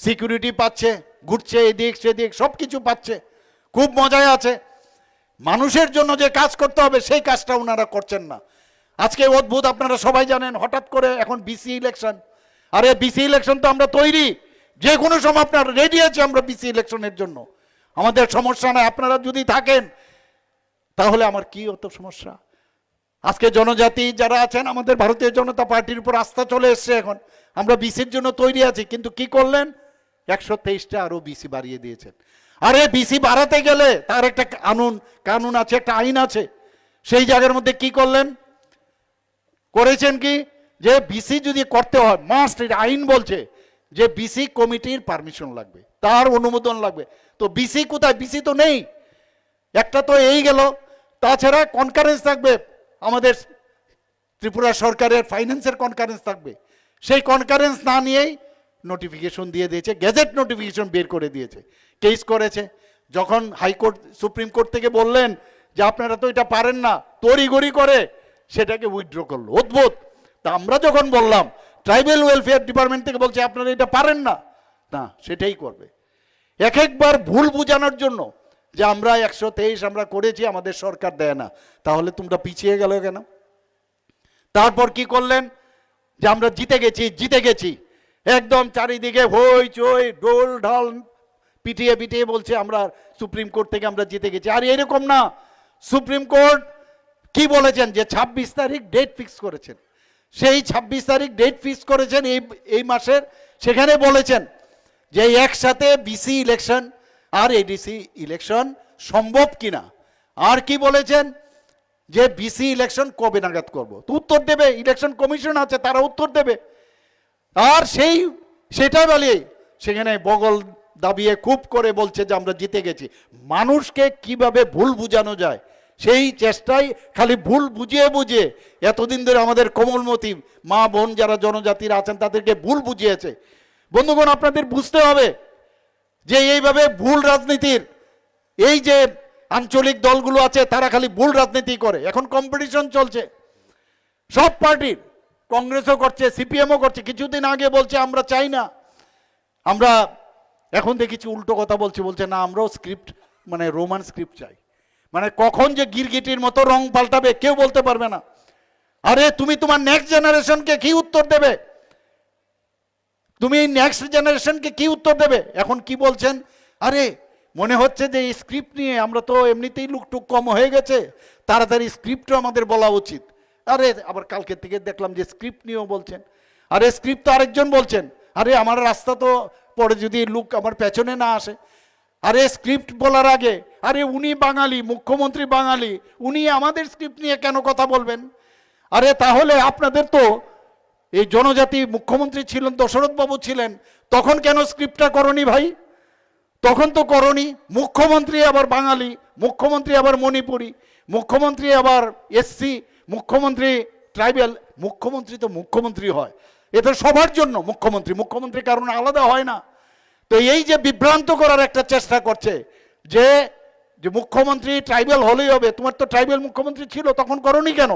Security পাচ্ছে, ঘুরছে এদিক সেদিক, সব কিছু পাচ্ছে, খুব মজায় আছে। মানুষের জন্য যে কাজ করতে হবে সেই কাজটা ওনারা করছেন না। আজকে অদ্ভুত, আপনারা সবাই জানেন, হঠাৎ করে এখন বিসি ইলেকশন। আরে বিসি ইলেকশন তো আমরা তৈরি, যে কোনো সময় আপনারা রেডি আছে আমরা বিসি ইলেকশনের জন্য, আমাদের সমস্যা নাই। আপনারা যদি থাকেন তাহলে আমার কি অত সমস্যা? আজকে জনজাতি যারা আছেন, আমাদের ভারতীয় জনতা পার্টির উপর আস্থা চলে এসছে, এখন আমরা বিসির জন্য তৈরি আছি। কিন্তু কি করলেন? 123টা আরো বিসি বাড়িয়ে দিয়েছেন। আরে বিসি বাড়াতে গেলে তার একটা কানুন আছে, একটা আইন আছে। সেই জায়গার মধ্যে কি করলেন? করেছেন কি, যে বিসি যদি করতে হয় মাস্ট, আইন বলছে যে বিসি কমিটির পারমিশন লাগবে, তার অনুমোদন লাগবে। তো বিসি কোথায়? বিসি তো নেই। একটা তো এই গেল, তাছাড়া কনকারেন্স থাকবে, আমাদের ত্রিপুরা সরকারের ফাইন্যান্সের কনকারেন্স থাকবে। সেই কনকারেন্স না নিয়েই নোটিফিকেশন দিয়ে দিয়েছে, গেজেট নোটিফিকেশন বের করে দিয়েছে, কেস করেছে। যখন হাইকোর্ট সুপ্রিম কোর্ট থেকে বললেন যে আপনারা তো এটা পারেন না, তড়িঘড়ি করে সেটাকে উইথড্র করলো। অদ্ভুত। তা আমরা যখন বললাম, ট্রাইবাল ওয়েলফেয়ার ডিপার্টমেন্ট থেকে বলছে আপনারা এটা পারেন না, না সেটাই করবে। একবার ভুল বোঝানোর জন্য যে আমরা 123 আমরা করেছি, আমাদের সরকার দেয় না, তাহলে তোমরা পিছিয়ে গেল কেন? তারপর কি করলেন? যে আমরা জিতে গেছি, একদম চারিদিকে হই চই ডোল ঢাল পিটিয়ে পিটিয়ে বলছে আমরা সুপ্রিম কোর্ট থেকে আমরা জিতে গেছি। আর এরকম না, সুপ্রিম কোর্ট কি বলেছেন? যে 26 তারিখ ডেট ফিক্স করেছেন। সেই 26 তারিখ ডেট ফিক্স করেছেন এই মাসের। সেখানে বলেছেন যে একসাথে বিসি ইলেকশন আর এডিসি ইলেকশন সম্ভব কিনা। আর কি বলেছেন? যে বিসি ইলেকশন কবে নাগাদ করব, তো উত্তর দেবে, ইলেকশন কমিশন আছে, তারা উত্তর দেবে। আর সেটাই বলে সেখানে বগল দাবিয়ে খুব করে বলছে যে আমরা জিতে গেছি। মানুষকে কিভাবে ভুল বুঝানো যায় সেই চেষ্টাই, খালি ভুল বুঝিয়ে এতদিন ধরে আমাদের কোমলমতি মা বোন যারা জনজাতিরা আছেন তাদেরকে ভুল বুঝিয়েছে। বন্ধুগণ, আপনাদের বুঝতে হবে যে এইভাবে ভুল রাজনীতির, এই যে আঞ্চলিক দলগুলো আছে তারা খালি ভুল রাজনীতি করে। এখন কম্পিটিশন চলছে সব পার্টির, কংগ্রেসও করছে, সিপিএমও করছে। কিছুদিন আগে বলছে আমরা চাই না, আমরা এখন দেখেছি উল্টো কথা বলছে না আমরাও স্ক্রিপ্ট, মানে রোমান স্ক্রিপ্ট চাই। মানে কখন যে গিরগিটির মতো রং পাল্টাবে কেউ বলতে পারবে না। আরে তুমি তোমার নেক্সট জেনারেশনকে কি উত্তর দেবে? তুমি নেক্সট জেনারেশনকে কি উত্তর দেবে? এখন কি বলছেন? আরে মনে হচ্ছে যে এই স্ক্রিপ্ট নিয়ে আমরা তো এমনিতেই লুকটুক কম হয়ে গেছে, তাড়াতাড়ি স্ক্রিপ্টও আমাদের বলা উচিত। আরে আবার কালকে থেকে দেখলাম যে স্ক্রিপ্ট নিয়েও বলছেন। আরে স্ক্রিপ্ট তো আরেকজন বলছেন, আরে আমার রাস্তা তো পরে যদি লুক আমার পেছনে না আসে। আরে স্ক্রিপ্ট বলার আগে, আরে উনি বাঙালি, মুখ্যমন্ত্রী বাঙালি, উনি আমাদের স্ক্রিপ্ট নিয়ে কেন কথা বলবেন? আরে তাহলে আপনাদের তো এই জনজাতি মুখ্যমন্ত্রী ছিলেন, দশরথ বাবু ছিলেন, তখন কেন স্ক্রিপ্টটা করনি ভাই? তখন তো করনি। মুখ্যমন্ত্রী আবার বাঙালি, মুখ্যমন্ত্রী আবার মণিপুরি, মুখ্যমন্ত্রী আবার এসসি, মুখ্যমন্ত্রী ট্রাইবাল। মুখ্যমন্ত্রী তো মুখ্যমন্ত্রী হয়, এটা সবার জন্য মুখ্যমন্ত্রী কারণ আলাদা হয় না। তো এই যে বিভ্রান্ত করার একটা চেষ্টা করছে যে মুখ্যমন্ত্রী ট্রাইবাল হলেই হবে, তোমার তো ট্রাইবাল মুখ্যমন্ত্রী ছিল, তখন করনি কেন?